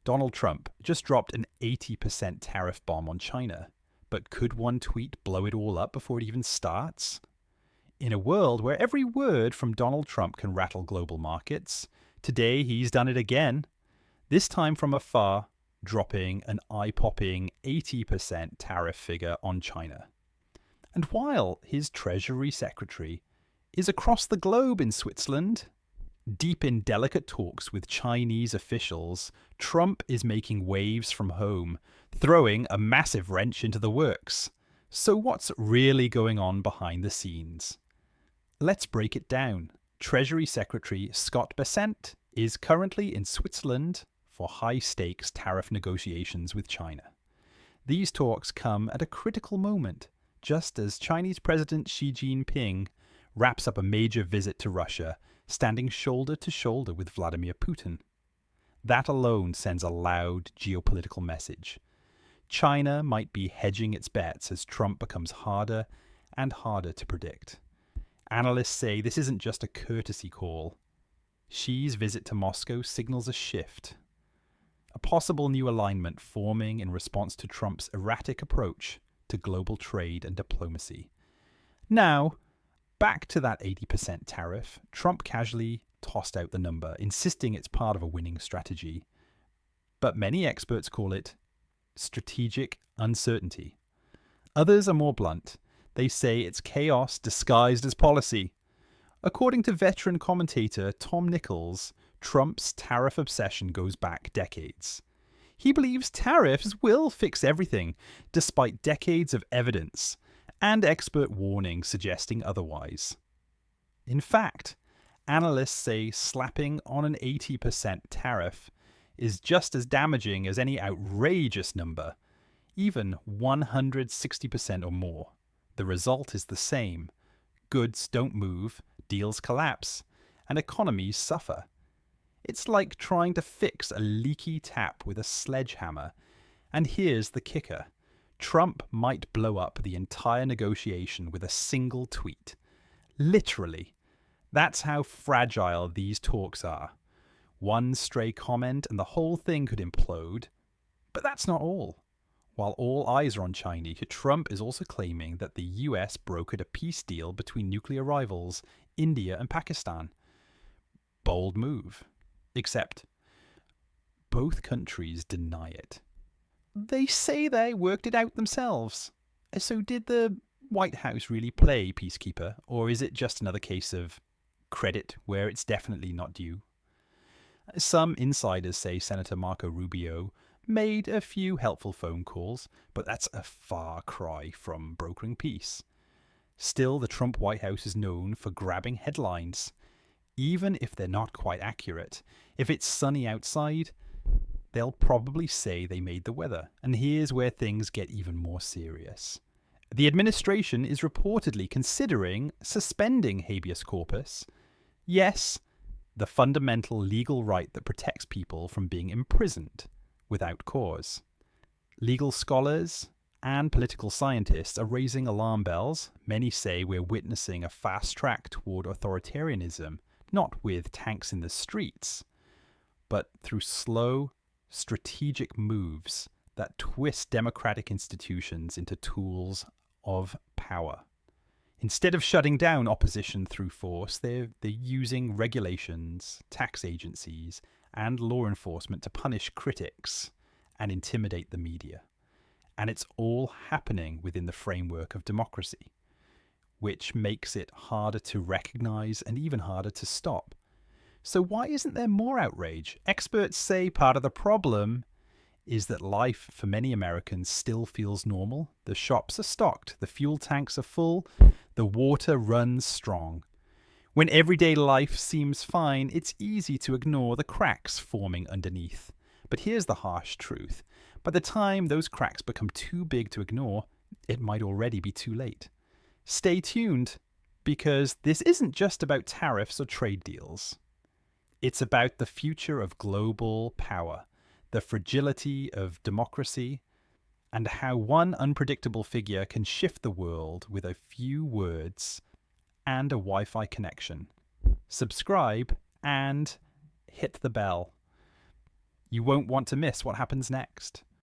Donald Trump just dropped an 80% tariff bomb on China. But could one tweet blow it all up before it even starts? In a world where every word from Donald Trump can rattle global markets, today he's done it again. This time from afar, dropping an eye-popping 80% tariff figure on China. And while his Treasury Secretary is across the globe in Switzerland, deep in delicate talks with Chinese officials, Trump is making waves from home, throwing a massive wrench into the works. So what's really going on behind the scenes? Let's break it down. Treasury Secretary Scott Bessent is currently in Switzerland for high-stakes tariff negotiations with China. These talks come at a critical moment, just as Chinese President Xi Jinping wraps up a major visit to Russia, standing shoulder to shoulder with Vladimir Putin. That alone sends a loud geopolitical message. China might be hedging its bets as Trump becomes harder and harder to predict. Analysts say this isn't just a courtesy call. Xi's visit to Moscow signals a shift, a possible new alignment forming in response to Trump's erratic approach to global trade and diplomacy. Now, back to that 80% tariff. Trump casually tossed out the number, insisting it's part of a winning strategy. But many experts call it strategic uncertainty. Others are more blunt. They say it's chaos disguised as policy. According to veteran commentator Tom Nichols, Trump's tariff obsession goes back decades. He believes tariffs will fix everything, despite decades of evidence and expert warnings suggesting otherwise. In fact, analysts say slapping on an 80% tariff is just as damaging as any outrageous number, even 160% or more. The result is the same. Goods don't move, deals collapse, and economies suffer. It's like trying to fix a leaky tap with a sledgehammer. And here's the kicker. Trump might blow up the entire negotiation with a single tweet. Literally. That's how fragile these talks are. One stray comment and the whole thing could implode. But that's not all. While all eyes are on China, Trump is also claiming that the US brokered a peace deal between nuclear rivals, India and Pakistan. Bold move. Except, both countries deny it. They say they worked it out themselves. So did the White House really play peacekeeper, or is it just another case of credit where it's definitely not due? Some insiders say Senator Marco Rubio made a few helpful phone calls, but that's a far cry from brokering peace. Still, the Trump White House is known for grabbing headlines, even if they're not quite accurate. If it's sunny outside, they'll probably say they made the weather. And here's where things get even more serious. The administration is reportedly considering suspending habeas corpus. Yes, the fundamental legal right that protects people from being imprisoned without cause. Legal scholars and political scientists are raising alarm bells. Many say we're witnessing a fast track toward authoritarianism, not with tanks in the streets, but through slow, strategic moves that twist democratic institutions into tools of power. Instead of shutting down opposition through force, they're using regulations, tax agencies, and law enforcement to punish critics and intimidate the media. And it's all happening within the framework of democracy, which makes it harder to recognize and even harder to stop. So why isn't there more outrage? Experts say part of the problem is that life for many Americans still feels normal. The shops are stocked, the fuel tanks are full, the water runs strong. When everyday life seems fine, it's easy to ignore the cracks forming underneath. But here's the harsh truth. By the time those cracks become too big to ignore, it might already be too late. Stay tuned, because this isn't just about tariffs or trade deals. It's about the future of global power, the fragility of democracy, and how one unpredictable figure can shift the world with a few words and a Wi-Fi connection. Subscribe and hit the bell. You won't want to miss what happens next.